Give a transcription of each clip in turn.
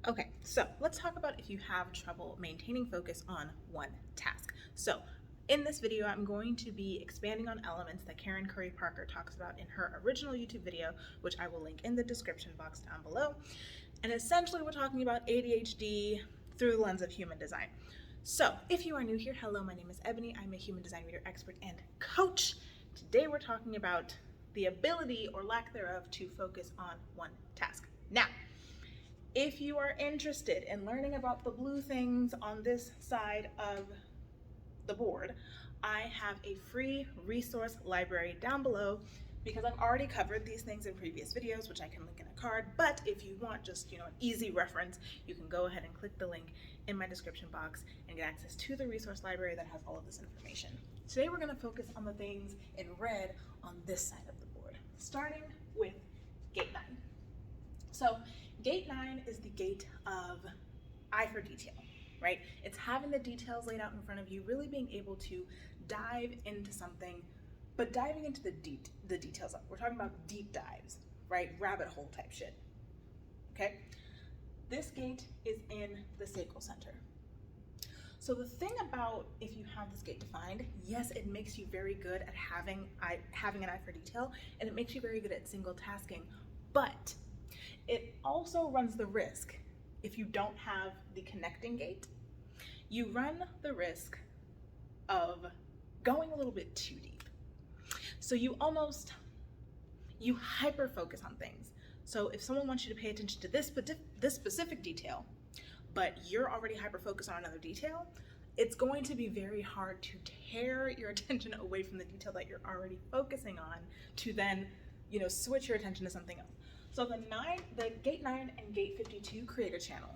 Okay, so let's talk about if you have trouble maintaining focus on one task. So in this video, I'm going to be expanding on elements that Karen Curry Parker talks about in her original YouTube video, which I will link in the description box down below. And essentially we're talking about ADHD through the lens of human design. So if you are new here, hello, my name is Ebony. I'm a human design reader expert and coach. Today we're talking about the ability or lack thereof to focus on one task. Now, if you are interested in learning about the blue things on this side of the board, I have a free resource library down below because I've already covered these things in previous videos, which I can link in a card. But if you want just, an easy reference, you can go ahead and click the link in my description box and get access to the resource library that has all of this information. Today we're going to focus on the things in red on this side of the board, starting with gate 9. So gate 9 is the gate of eye for detail, right? It's having the details laid out in front of you, really being able to dive into something, but diving into the details. We're talking about deep dives, right? Rabbit hole type shit, okay? This gate is in the sacral center. So the thing about if you have this gate defined, yes, it makes you very good at having an eye for detail, and it makes you very good at single tasking, but it also runs the risk, if you don't have the connecting gate, you run the risk of going a little bit too deep. So you hyper focus on things. So if someone wants you to pay attention to this specific detail, but you're already hyper focused on another detail, it's going to be very hard to tear your attention away from the detail that you're already focusing on to then, switch your attention to something else. So the gate 9 and gate 52 create a channel.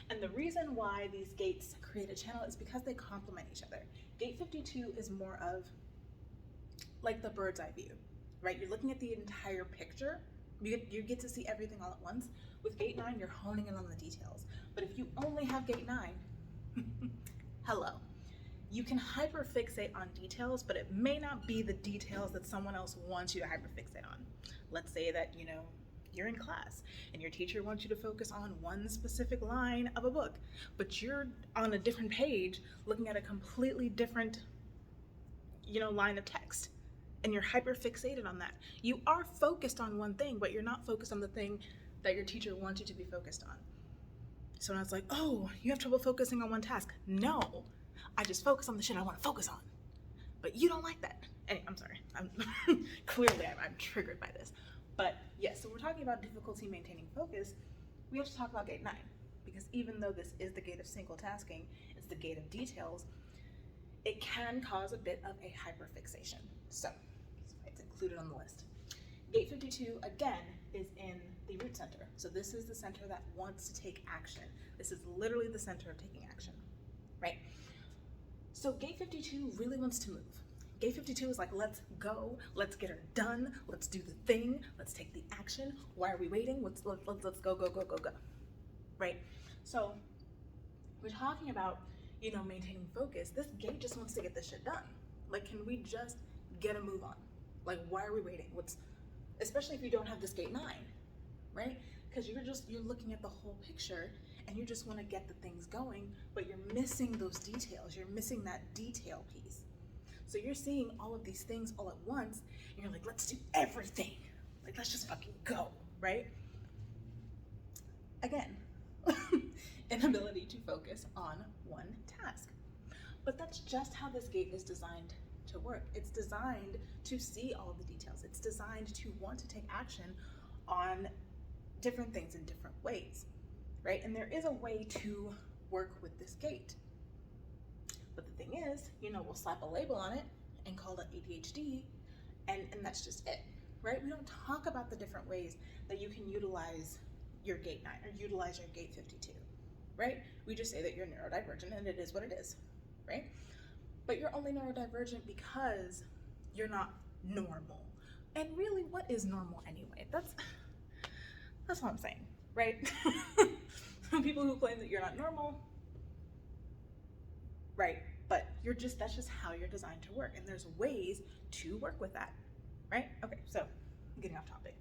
And the reason why these gates create a channel is because they complement each other. Gate 52 is more of like the bird's eye view, right? You're looking at the entire picture. You get to see everything all at once. With gate 9, you're honing in on the details. But if you only have gate 9, hello. You can hyperfixate on details, but it may not be the details that someone else wants you to hyperfixate on. Let's say that, you're in class and your teacher wants you to focus on one specific line of a book, but you're on a different page looking at a completely different, line of text, and you're hyperfixated on that. You are focused on one thing, but you're not focused on the thing that your teacher wants you to be focused on. So now it's like, oh, you have trouble focusing on one task. No, I just focus on the shit I want to focus on. But you don't like that. Anyway, I'm sorry. Clearly I'm triggered by this. But yes, so we're talking about difficulty maintaining focus. We have to talk about gate 9, because even though this is the gate of single tasking, it's the gate of details, it can cause a bit of a hyperfixation. So it's included on the list. Gate 52, again, is in the root center. So this is the center that wants to take action. This is literally the center of taking action, right? So gate 52 really wants to move. Gate 52 is like, let's go, let's get her done, let's do the thing, let's take the action. Why are we waiting? Let's go, right? So we're talking about, maintaining focus. This gate just wants to get this shit done. Like, can we just get a move on? Like, why are we waiting? Especially if you don't have this gate 9, right? Because you're looking at the whole picture and you just want to get the things going, but you're missing those details. You're missing that detail piece. So you're seeing all of these things all at once and you're like, let's do everything. Like, let's just fucking go, right? Again, inability to focus on one task. But that's just how this gate is designed to work. It's designed to see all of the details. It's designed to want to take action on different things in different ways, right? And there is a way to work with this gate. But the thing is, we'll slap a label on it and call it ADHD, and that's just it, right? We don't talk about the different ways that you can utilize your gate 9 or utilize your gate 52, right? We just say that you're neurodivergent and it is what it is, right? But you're only neurodivergent because you're not normal. And really, what is normal anyway? That's what I'm saying, right? People who claim that you're not normal, right? But that's just how you're designed to work. And there's ways to work with that, right? Okay, so I'm getting off topic.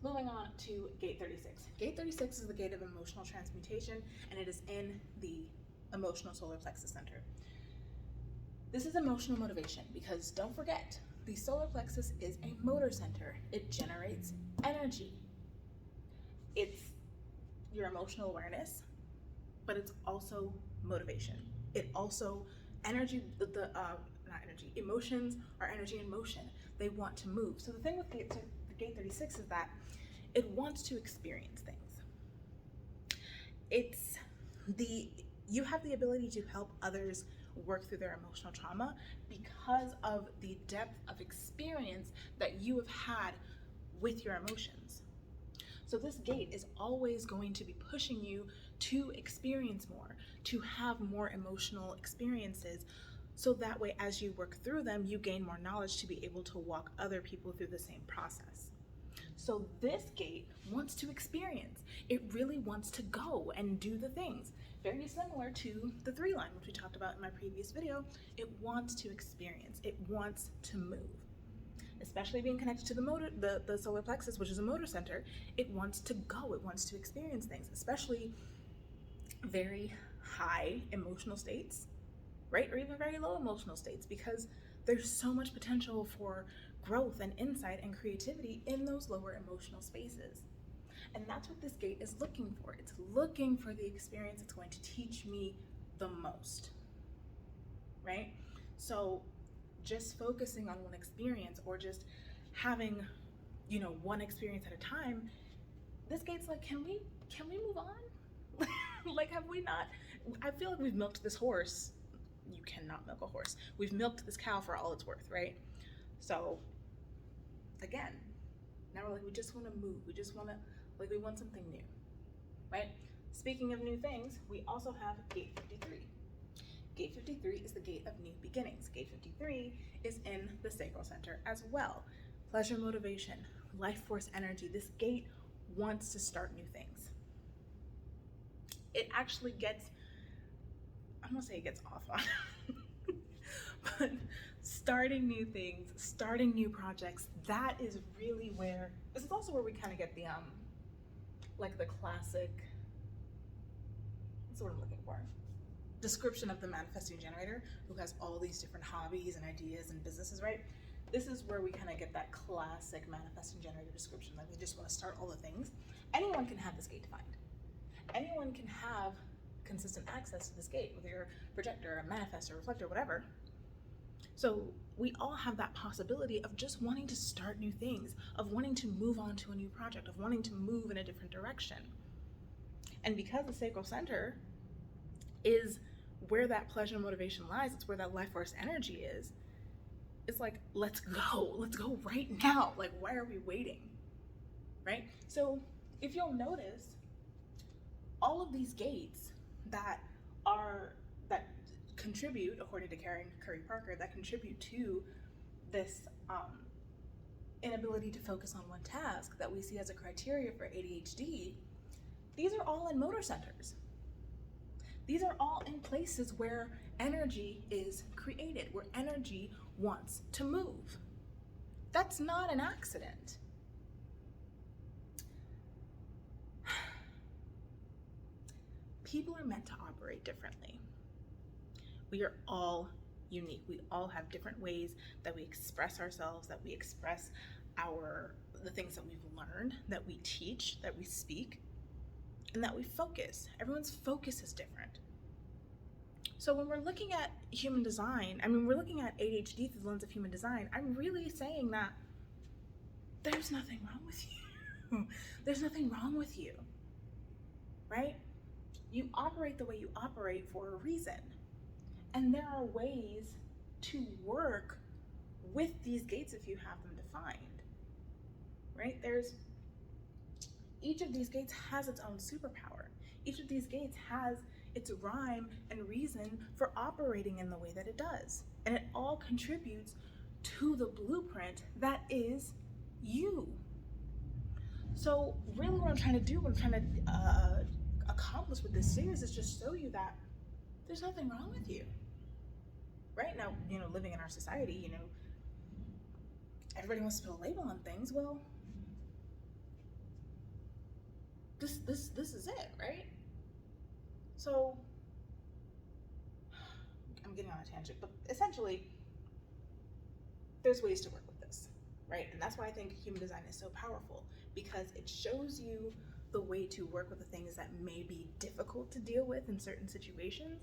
Moving on to gate 36. Gate 36 is the gate of emotional transmutation, and it is in the emotional solar plexus center. This is emotional motivation because don't forget, the solar plexus is a motor center. It generates energy. It's your emotional awareness, but it's also motivation. It also, emotions are energy in motion. They want to move. So the thing with gate 36 is that it wants to experience things. You have the ability to help others work through their emotional trauma because of the depth of experience that you have had with your emotions. So this gate is always going to be pushing you to experience more, to have more emotional experiences, so that way as you work through them, you gain more knowledge to be able to walk other people through the same process. So this gate wants to experience. It really wants to go and do the things. Very similar to the 3 line, which we talked about in my previous video. It wants to experience. It wants to move. Especially being connected to the solar plexus, which is a motor center, it wants to go. It wants to experience things, especially very high emotional states, right? Or even very low emotional states, because there's so much potential for growth and insight and creativity in those lower emotional spaces. And that's what this gate is looking for. It's looking for the experience that's going to teach me the most, right? So just focusing on one experience or just having, one experience at a time, this gate's like, can we move on? Like, have we not? I feel like we've milked this horse. You cannot milk a horse. We've milked this cow for all it's worth, right? So again, now we're like, we just want to move. We just want to, we want something new, right? Speaking of new things, we also have gate 53. Gate 53 is the gate of new beginnings. Gate 53 is in the sacral center as well. Pleasure, motivation, life force energy. This gate wants to start new things. It actually gets, I'm gonna say it gets off on, but starting new things, starting new projects, that is really where, this is also where we kind of get the, the classic, what's the word I'm looking for? Description of the manifesting generator who has all these different hobbies and ideas and businesses, right? This is where we kind of get that classic manifesting generator description, that we just want to start all the things. Anyone can have this gate defined. Anyone can have consistent access to this gate, whether you're a projector, a manifestor, reflector, whatever. So we all have that possibility of just wanting to start new things, of wanting to move on to a new project, of wanting to move in a different direction. And because the sacral center is where that pleasure and motivation lies, it's where that life force energy is, it's like, let's go right now. Like, why are we waiting, right? So if you'll notice, all of these gates that contribute, according to Karen Curry Parker, that contribute to this inability to focus on one task that we see as a criteria for ADHD, these are all in motor centers. These are all in places where energy is created, where energy wants to move. That's not an accident. People are meant to operate differently. We are all unique. We all have different ways that we express ourselves, that we express the things that we've learned, that we teach, that we speak, and that we focus. Everyone's focus is different. So when we're looking at human design, we're looking at ADHD through the lens of human design, I'm really saying that there's nothing wrong with you. There's nothing wrong with you, right? You operate the way you operate for a reason. And there are ways to work with these gates if you have them defined, right? Each of these gates has its own superpower. Each of these gates has its rhyme and reason for operating in the way that it does. And it all contributes to the blueprint that is you. So really what I'm trying to do, what I'm trying to accomplish with this series is just show you that there's nothing wrong with you. Right now, living in our society, everybody wants to put a label on things. Well, this is it, right? So I'm getting on a tangent, but essentially there's ways to work with this, right? And that's why I think human design is so powerful, because it shows you the way to work with the things that may be difficult to deal with in certain situations,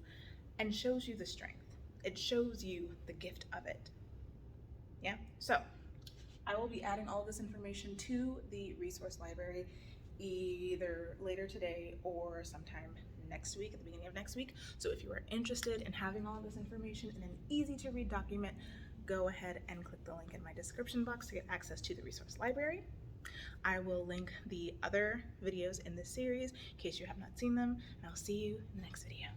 and shows you the strength. It shows you the gift of it. Yeah, so I will be adding all this information to the resource library either later today or sometime next week, at the beginning of next week. So if you are interested in having all of this information in an easy to read document, go ahead and click the link in my description box to get access to the resource library. I will link the other videos in this series in case you have not seen them, and I'll see you in the next video.